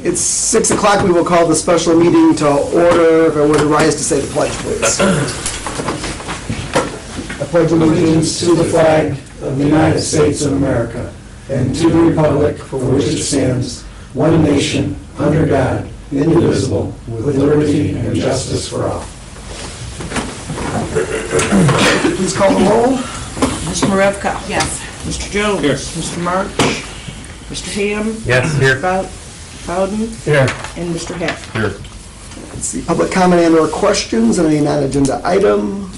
It's 6 o'clock. We will call the special meeting to order. If I would rise to say the pledge, please. I pledge allegiance to the flag of the United States of America and to the republic for which it stands, one nation, under God, indivisible, with liberty and justice for all. Please call the roll. Mr. Marevka? Yes. Mr. Jones? Here. Mr. March? Mr. Ham? Yes, here. Bowden? Here. And Mr. Hack? Here. Let's see, public comment and/or questions on any non-agenda item.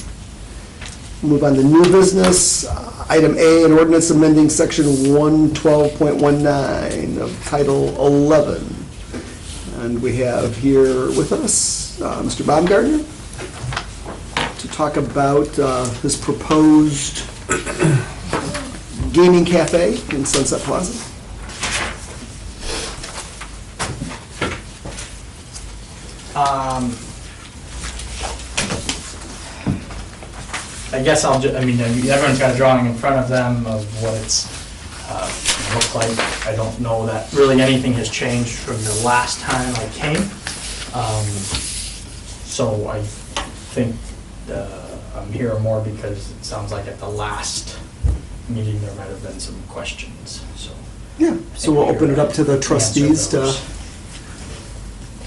Move on to new business. Item A, an ordinance amending section 112.19 of Title 11. And we have here with us Mr. Baumgartner to talk about his proposed gaming cafe in Sunset Plaza. I guess everyone's got a drawing in front of them of what it's looked like. I don't know that really anything has changed from the last time I came. So I think I'm here more because it sounds like at the last meeting there might have been some questions, so. Yeah, so we'll open it up to the trustees to those.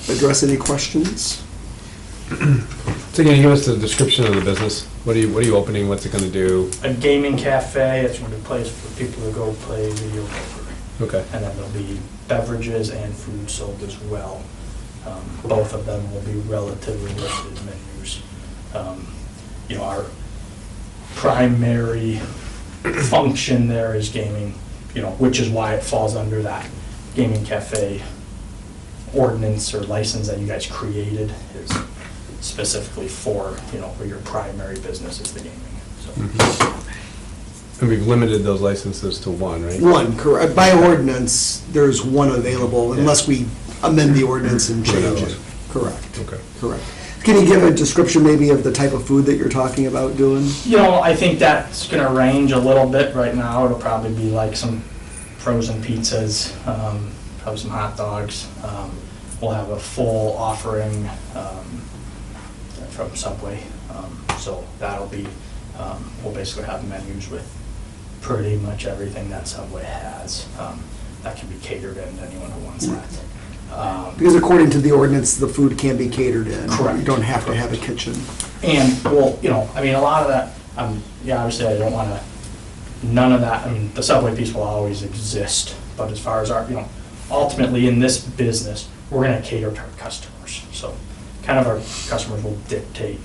address any questions. So can you give us the description of the business? What are you opening? What's it going to do? A gaming cafe, it's going to be a place for people to go play video poker. Okay. And then there'll be beverages and food sold as well. Both of them will be relatively limited menus. Our primary function there is gaming, which is why it falls under that gaming cafe ordinance or license that you guys created, is specifically for, where your primary business is the gaming. So. And we've limited those licenses to one, right? One, correct. By ordinance, there's one available unless we amend the ordinance and change it. Correct. Okay. Correct. Can you give a description maybe of the type of food that you're talking about doing? I think that's going to range a little bit. Right now, it'll probably be like some frozen pizzas, probably some hot dogs. We'll have a full offering from Subway. So that'll be, we'll basically have menus with pretty much everything that Subway has. That can be catered in to anyone who wants that. Because according to the ordinance, the food can be catered in. Correct. You don't have to have a kitchen. And, a lot of that, obviously I don't want to, none of that, the Subway piece will always exist, but as far as our, ultimately in this business, we're going to cater to our customers. So kind of our customers will dictate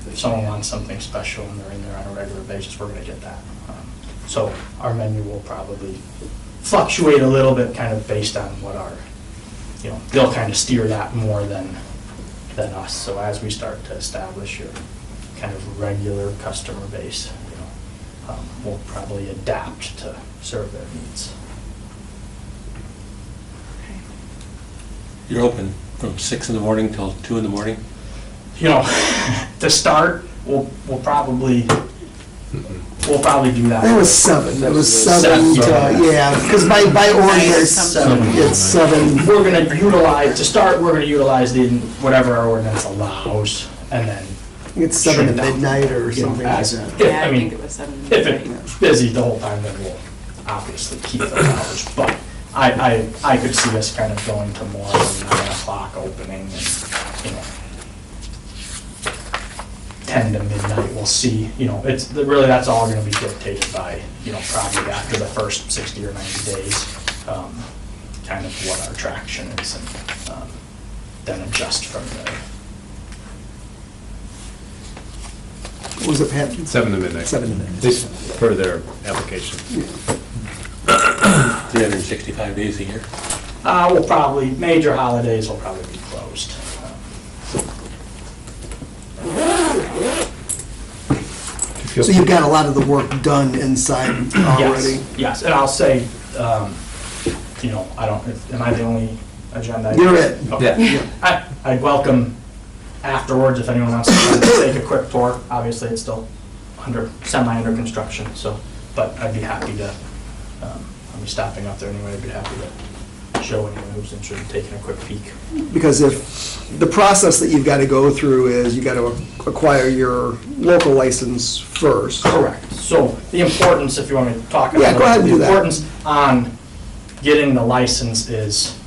if someone wants something special and they're in there on a regular basis, we're going to get that. So our menu will probably fluctuate a little bit kind of based on what our, they'll kind of steer that more than us. So as we start to establish your kind of regular customer base, we'll probably adapt to serve their needs. You're open from 6 in the morning till 2 in the morning? To start, we'll probably do that. It was 7. It was 7 to, Seven. yeah, because by ordinance, it's 7. We're going to utilize, to start, we're going to utilize whatever our ordinance allows, and then It's 7 shrink at down. midnight or something like as- that. Yeah, I think it was 7. If it's busy the whole time, then we'll obviously keep those hours, but I could see us kind of going to more than 9 o'clock opening, and, 10 to midnight, we'll see, it's, really, that's all gonna be dictated by, probably after the first 60 or 90 days, kind of what our traction is, and then adjust from there. What was it, Pat? 7 to midnight. 7 to midnight. At least for their application. 365 days a year? We'll probably, major holidays will probably be closed. So you've got a lot of the work done inside already? Yes, and I'll say, I don't, am I the only agenda? item? You're it. Okay. Yeah. I'd welcome afterwards if anyone wants to take a quick tour. Obviously, it's still semi under construction, so, but I'd be happy to, I'll be stopping up there anyway, I'd be happy to show anyone who's interested in taking a quick peek. Because if the process that you've got to go through is you got to acquire your local license first. Correct. So the importance, if you want me to talk about Yeah, go ahead and the do that. importance on getting the license is,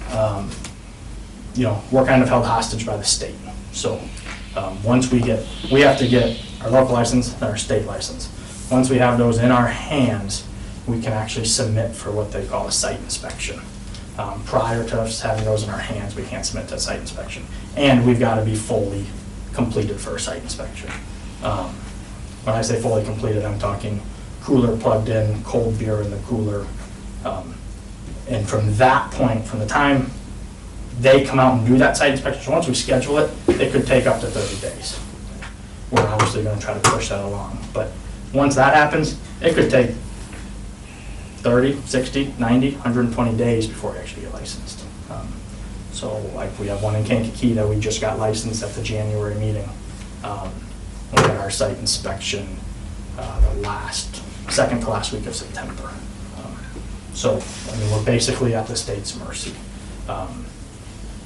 we're kind of held hostage by the state. So once we have to get our local license and our state license. Once we have those in our hands, we can actually submit for what they call a site inspection. Prior to us having those in our hands, we can't submit to a site inspection. And we've got to be fully completed for a site inspection. When I say fully completed, I'm talking cooler plugged in, cold beer in the cooler. And from that point, from the time they come out and do that site inspection, so once we schedule it, it could take up to 30 days. We're obviously going to try to push that along. But once that happens, it could take 30, 60, 90, 120 days before we actually get licensed. So like we have one in Kankakee that we just got licensed at the January meeting. We had our site inspection the second to last week of September. So, I mean, we're basically at the state's mercy.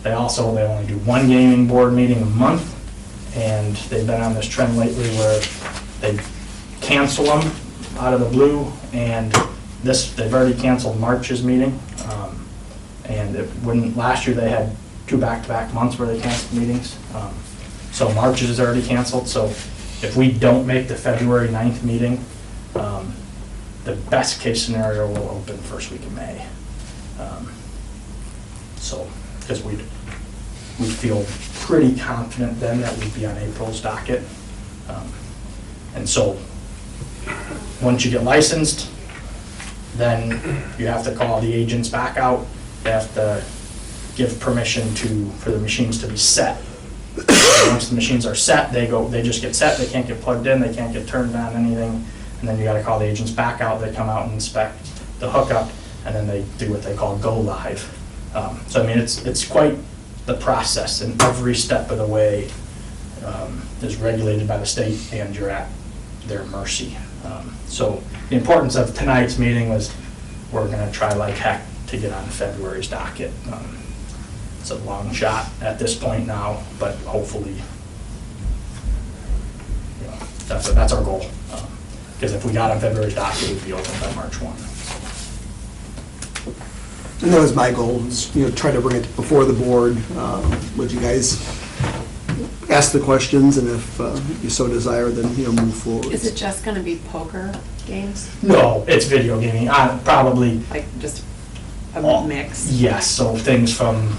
They only do one gaming board meeting a month, and they've been on this trend lately where they cancel them out of the blue, and they've already canceled March's meeting. And last year they had 2 back-to-back months where they canceled meetings. So March's is already canceled, so if we don't make the February 9th meeting, the best case scenario will open first week of May. Because we'd feel pretty confident then that we'd be on April's docket. And so, once you get licensed, then you have to call the agents back out. They have to give permission for the machines to be set. Once the machines are set, they just get set, they can't get plugged in, they can't get turned on, anything. And then you gotta call the agents back out, they come out and inspect the hookup, and then they do what they call go live. So I mean, it's quite the process, and every step of the way is regulated by the state, and you're at their mercy. So the importance of tonight's meeting was we're gonna try like heck to get on February's docket. It's a long shot at this point now, but hopefully, that's our goal. Because if we got on February's docket, we'd be open by March 1. And that was my goal, is, try to bring it before the board. Would you guys ask the questions, and if you so desire, then, move forward. Is it just going to be poker games? No, it's video gaming. Probably. Like just a mix? Yes, so things from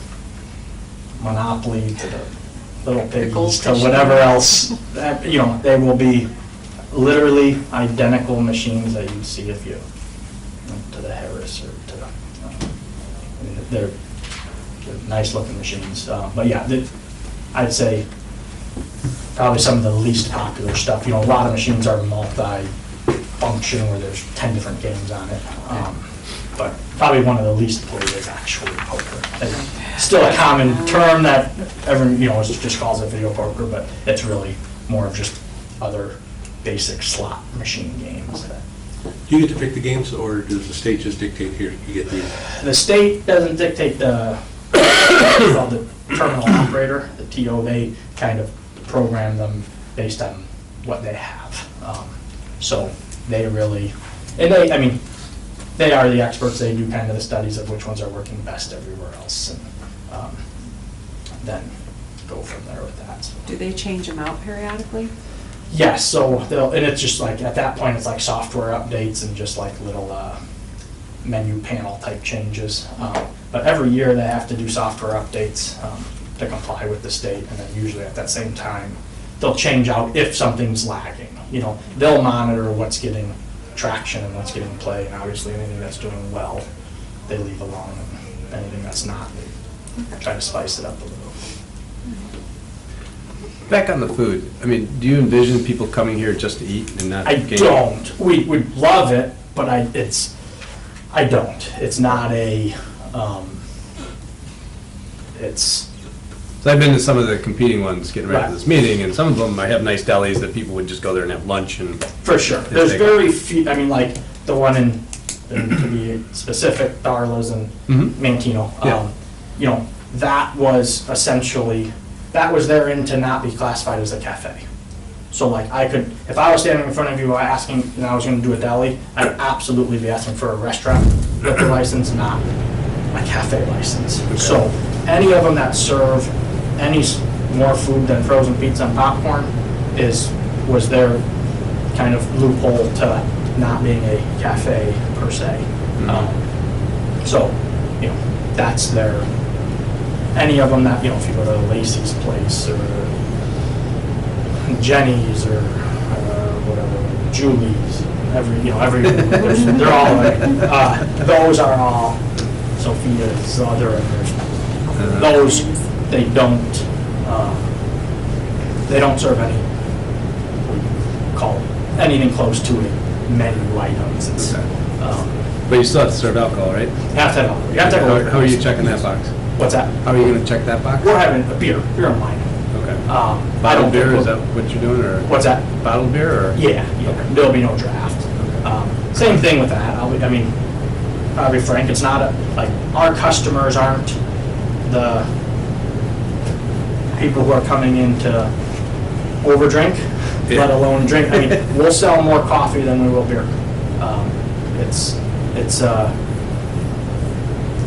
Monopoly to the Little Piggies to goldfish. whatever else. They will be literally identical machines that you'd see if you went to the Harris or to the, they're nice looking machines. But yeah, I'd say probably some of the least popular stuff. A lot of machines are multi-function where there's 10 different games on it. But probably one of the least played is actually poker. It's still a common term that everyone, just calls it video poker, but it's really more of just other basic slot machine games. Do you get to pick the games, or does the state just dictate here, you get these? The state doesn't dictate it's called the terminal operator, the TO. They kind of program them based on what they have. So they really, and they are the experts. They do kind of the studies of which ones are working best everywhere else, and then go from there with that. So. Do they change them out periodically? Yes, so and it's just like, at that point, it's like software updates and just like little menu panel type changes. But every year they have to do software updates to comply with the state, and then usually at that same time, they'll change out if something's lagging. They'll monitor what's getting traction and what's getting play, and obviously anything that's doing well, they leave alone, and anything that's not, they try to spice it up a little. Back on the food, do you envision people coming here just to eat and not I game? don't. We would love it, but I don't. It's not a, it's. So I've been to some of the competing ones getting ready for this meeting, and some of them might have nice delis that people would just go there and have lunch and. For sure. There's very few, like the one in and to be specific, Darla's and Mhm. Mantino. Yeah. You know, that was essentially, that was therein to not be classified as a cafe. So like I could, if I was standing in front of you asking, and I was gonna do a deli, I'd absolutely be asking for a restaurant liquor license, not a cafe license. So any of them that serve any more food than frozen pizza and popcorn was their kind of loophole to not being a cafe per se. So, you know, that's their, any of them that, you know, if you go to Lacey's Place or Jenny's or whatever, Julie's, they're all like, those are all, Sophia's, other, those, they don't serve any, call it, anything close to a menu items. It's, But you still have to serve alcohol, right? you have to have alcohol. You have to have a liquor How are you license. checking that box? What's that? How are you gonna check that box? We're having a beer and wine. Okay. I Bottled don't beer, think is we're- that what you're doing, or? What's that? Bottled beer, or? Yeah, there'll be no draft. Same thing with that. I mean, I'll be frank, it's not like, our customers aren't the people who are coming in to overdrink, let alone drink. I mean, we'll sell more coffee than we will beer.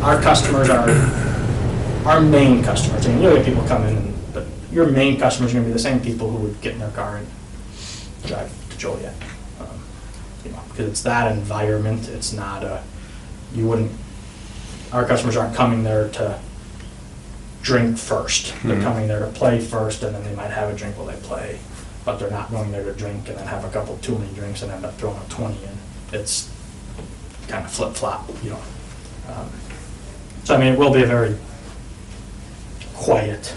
Our customers are, our main customers, I mean, you'll get people come in, but your main customers are gonna be the same people who would get in their car and drive to Joliet. You know, because it's that environment, it's not our customers aren't coming there to drink first. They're coming there to play first, and then they might have a drink while they play, but they're not going there to drink and then have a couple too many drinks and end up throwing a 20 in. It's kind of flip-flop, you know. So, I mean, it will be a very quiet.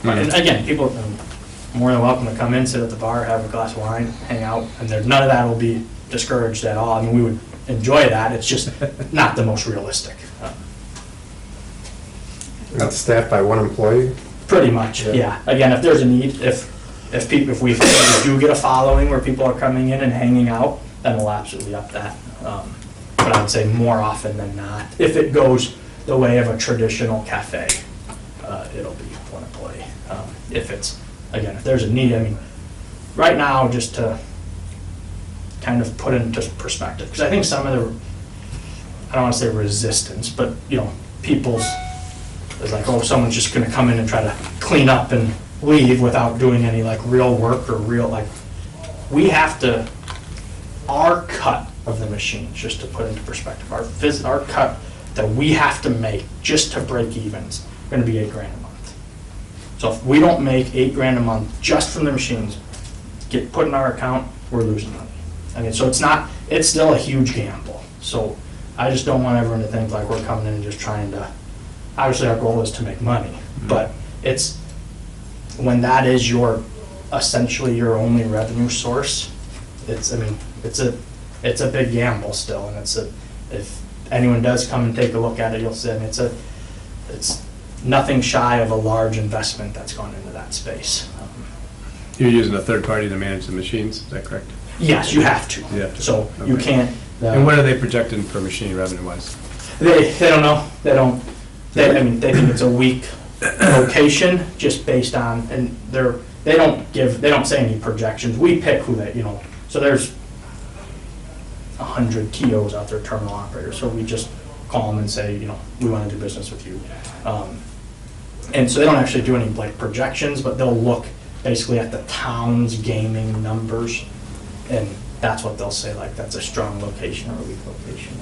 And again, people are more than welcome to come in, sit at the bar, have a glass of wine, hang out, and none of that will be discouraged at all. I mean, we would enjoy that, it's just not the most realistic. Not staffed by one employee? Pretty much, yeah. Again, if there's a need, if we do get a following where people are coming in and hanging out, then we'll absolutely up that. But I would say more often than not, if it goes the way of a traditional cafe, it'll be one employee. If there's a need, I mean, right now, just to kind of put into perspective, because I think some of the, I don't want to say resistance, but, you know, people's, it's like, oh, someone's just gonna come in and try to clean up and leave without doing any like real work or real, like, we have to, our cut of the machines, just to put into perspective, our cut that we have to make just to break evens, gonna be $8,000 a month. So if we don't make $8,000 a month just from the machines, get put in our account, we're losing money. I mean, so it's still a huge gamble. So I just don't want everyone to think like we're coming in and just trying to, obviously our goal is to make money, but it's, when that is essentially your only revenue source, it's a big gamble still, and if anyone does come and take a look at it, you'll see, I mean, it's nothing shy of a large investment that's gone into that space. You're using a third party to manage the machines, is that correct? Yes, you have to. You have to. So you Okay. can't. And what are they projecting for machine revenue wise? They don't know. I mean, they think it's a weak location just based on, and they don't say any projections. We pick who they, you know, so there's 100 TOs out there, terminal operators. So we just call them and say, you know, we want to do business with you. And so they don't actually do any like projections, but they'll look basically at the town's gaming numbers, and that's what they'll say, like that's a strong location or a weak location.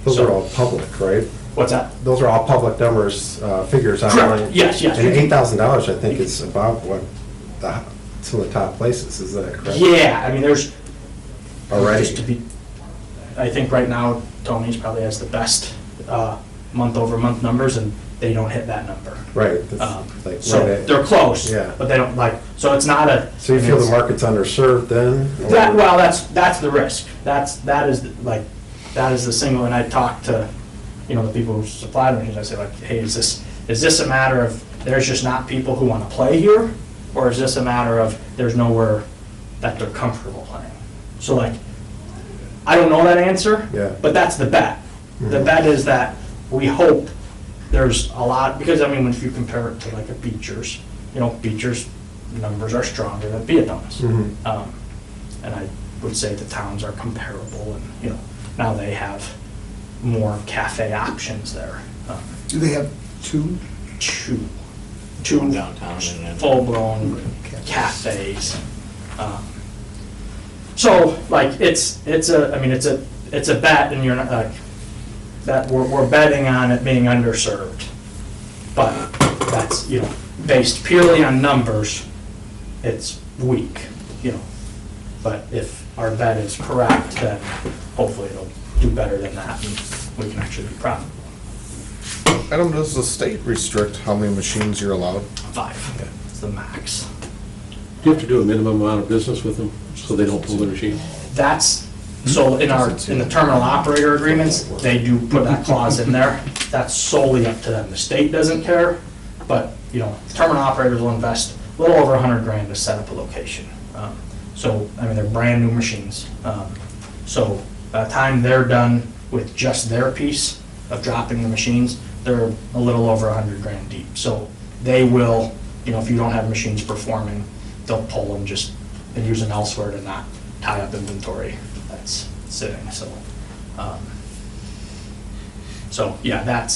Those So- are all public, right? What's that? Those are all public numbers, figures online. Correct. Yes. And $8,000, I think, is about what some of the top places, is that correct? Yeah, I mean, there's. Already? Just to be, I think right now, Tony's probably has the best month-over-month numbers, and they don't hit that number. Right. that's like So right at- they're close. Yeah. But they don't like, so it's not a. So you feel the market's underserved then? or- That's the risk. That is the single, and I talk to, you know, the people who supply the machines, I say like, hey, is this a matter of there's just not people who want to play here? Or is this a matter of there's nowhere that they're comfortable playing? So like, I don't know that answer. Yeah. But that's the bet. The bet is that we hope there's a lot, because I mean, if you compare it to like a Beecher's, Beecher's numbers are stronger than Peotone's. And I would say the towns are comparable, and, now they have more cafe options there. Do they have two? Two downtown and then full-blown cafes. So, like, it's a bet, and you're not, like, that we're betting on it being underserved. But that's, based purely on numbers, it's weak, But if our bet is correct, then hopefully it'll do better than that, and we can actually be profitable. Adam, does the state restrict how many machines you're allowed? 5, it's the max. Do you have to do a minimum amount of business with them so they don't pull the machine? That's, so in the terminal operator agreements, they do put that clause in there. That's solely up to them. The state doesn't care, but, terminal operators will invest a little over $100,000 to set up a location. So, they're brand new machines. So by the time they're done with just their piece of dropping the machines, they're a little over $100,000 deep. So they will, if you don't have machines performing, they'll pull them and use them elsewhere to not tie up inventory that's sitting. So yeah,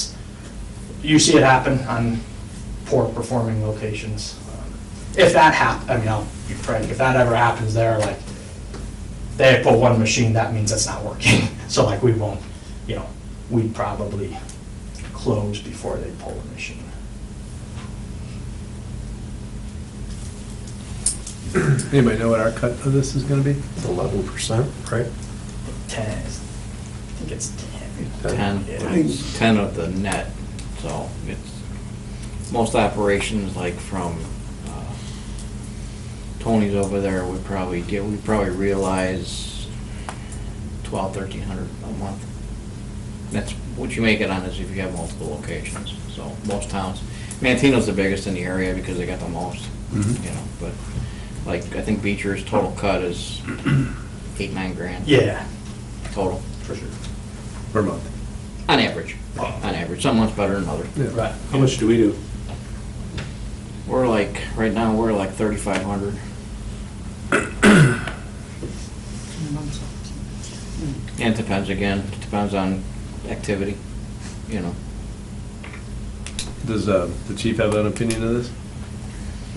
you see it happen on poor performing locations. If that I'll be frank, if that ever happens there, like, they put one machine, that means it's not working. So like, we won't, we'd probably close before they pull the machine. Anybody know what our cut of this is gonna be? It's 11%, right? 10, I think it's 10. 10, Yeah. it's 10 of the net, so it's, most operations like from Tony's over there we probably realize 1,200-1,300 a month. That's what you make it on, is if you have multiple locations. So most towns, Mantino's the biggest in the area because they got the most, but like, I think Beecher's total cut is 8-9 grand. Yeah, Total, for sure. Per month. on average, some months better than others. Right. How much do we do? Right now, we're like 3,500. And it depends on activity, Does the chief have an opinion of this?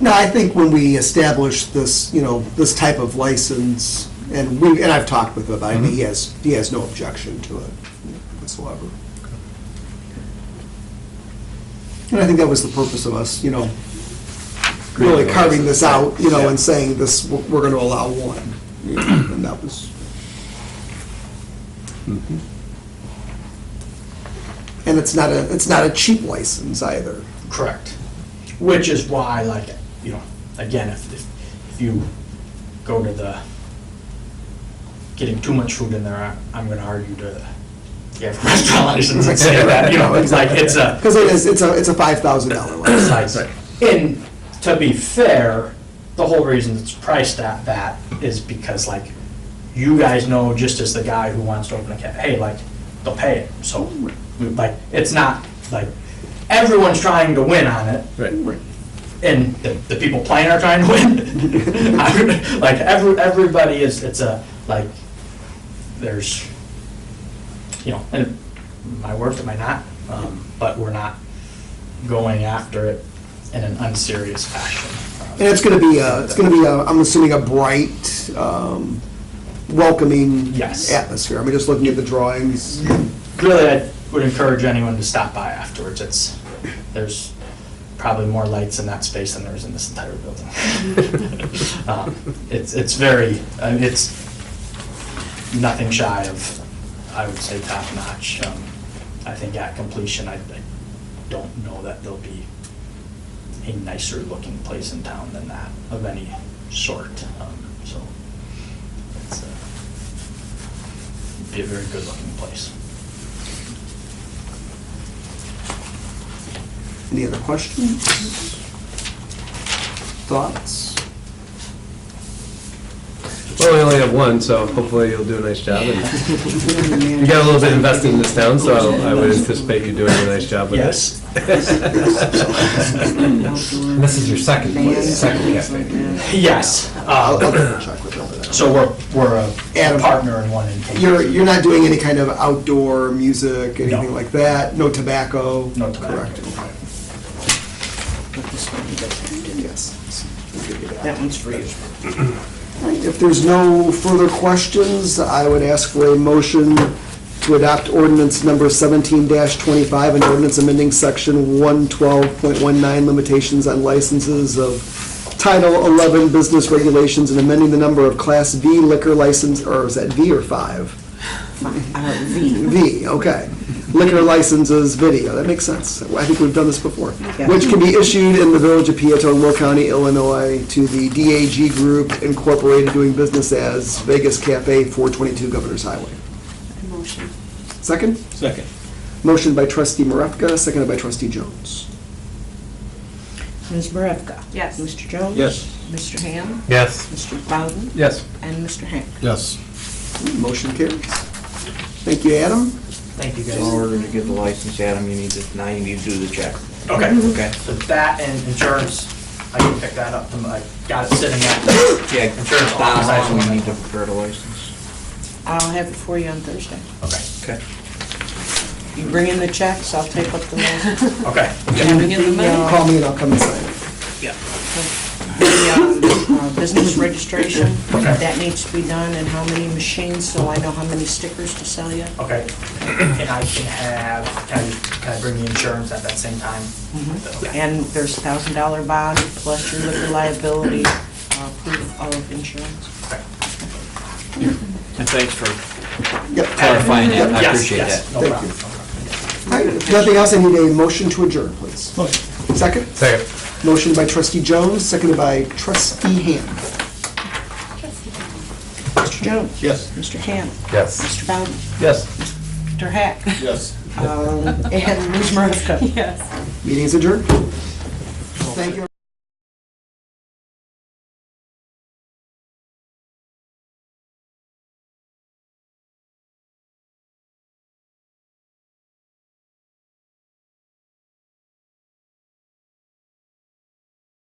No, I think when we establish this, this type of license, and I've talked with him, I mean, he has no objection to it whatsoever. And I think that was the purpose of us, really carving this out, and saying this, we're gonna allow one. And that was. And it's not a cheap license either. Correct. Which is why, like, again, if you go to the getting too much food in there, I'm gonna argue to you have a restaurant license and say that, it's like, it's a. Because it's a $5,000 license. And to be fair, the whole reason it's priced at that is because, like, you guys know, just as the guy who wants to open a cafe, like, they'll pay it. So, like, it's not, like, everyone's trying to win on it. Right. And the people playing are trying to win. Like, everybody is, there's, and it might work, it might not, but we're not going after it in an unserious fashion. And it's gonna be, I'm assuming, a bright, welcoming Yes. atmosphere. I mean, just looking at the drawings. Really, I would encourage anyone to stop by afterwards. There's probably more lights in that space than there is in this entire building. It's very, it's nothing shy of, I would say, top notch. I think at completion, I don't know that there'll be a nicer looking place in town than that of any sort. So it's be a very good looking place. Any other questions? Thoughts? Well, we only have one, so hopefully you'll do a nice job. And you got a little bit invested in this town, so I would anticipate you doing a nice job with it. Yes. And this is your second cafe. Yes. I'll double check with them. So we're a Adam. partner in one in Cape. You're not doing any kind of outdoor music, anything No. like that? No tobacco? No tobacco. Correct, okay. Yes. We'll give you that. That one's for you. If there's no further questions, I would ask for a motion to adopt ordinance number 17-25, an ordinance amending section 112.19, limitations on licenses of Title 11 Business Regulations, and amending the number of Class V liquor license, or is that V or 5? V. V, okay. Liquor licenses, video, that makes sense. I think we've done this before. Yeah. Which can be issued in the Village of Peotone, Will County, Illinois, to the DAG Group Incorporated, doing business as Vegas Cafe, 422 Governor's Highway. Motion. Second? Second. Motion by trustee Marevka, seconded by trustee Jones. Ms. Marevka? Yes. Mr. Jones? Yes. Mr. Ham? Yes. Mr. Bowden? Yes. And Mr. Hank? Yes. Motion carries. Thank you, Adam. Thank you, In guys. order to get the license, Adam, now you need to do the check. Okay. Okay? So that and insurance, I can pick that up. I got it sitting at Yeah, insurance Donna office. also we need to prepare the license. I'll have it for you on Thursday. Okay. Okay. You bring in the checks, I'll take up the rest. Okay. And Call me and I'll come and sign it. the business registration, Okay. that needs to be done, and how many machines, so I know how many stickers to sell you. Okay. And I can I bring the insurance at that same time? Okay. And there's $1,000 bond, plus your liquor liability, proof of insurance. And thanks for Yep. clarifying that, I Yes, appreciate yes, that. no Thank problem. All right, if nothing else, I need a motion to adjourn, please. Motion. Second? Second. Motion by trustee Jones, seconded by trustee Ham. Mr. Jones? Yes. Mr. Ham? Yes. Mr. Bowden? Yes. Mr. Hack? Yes. And Ms. Marevka? Yes. Meeting is adjourned. Thank you.